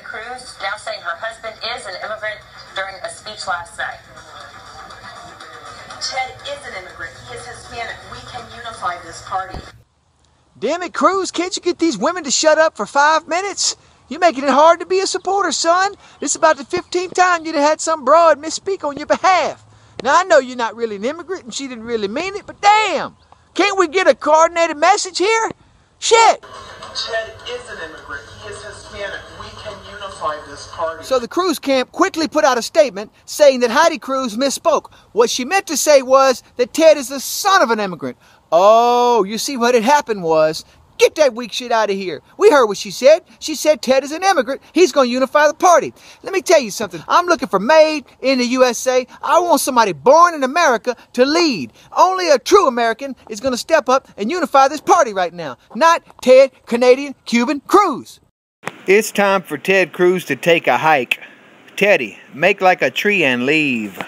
Cruz now saying her husband is an immigrant during a speech last night. Ted is an immigrant. He is Hispanic. We can unify this party. Damn it, Cruz, can't you get these women to shut up for 5 minutes? You're making it hard to be a supporter, son. This is about the 15th time you'd have had some broad misspeak on your behalf. Now, I know you're not really an immigrant and she didn't really mean it, but damn! Can't we get a coordinated message here? Shit! Ted is an immigrant. He is Hispanic. We can unify this party. So the Cruz camp quickly put out a statement saying that Heidi Cruz misspoke. What she meant to say was that Ted is the son of an immigrant. Oh, you see what had happened was, get that weak shit out of here. We heard what she said. She said Ted is an immigrant. He's going to unify the party. Let me tell you something. I'm looking for made in the USA. I want somebody born in America to lead. Only a true American is going to step up and unify this party right now. Not Ted, Canadian, Cuban, Cruz. It's time for Ted Cruz to take a hike. Teddy, make like a tree and leave.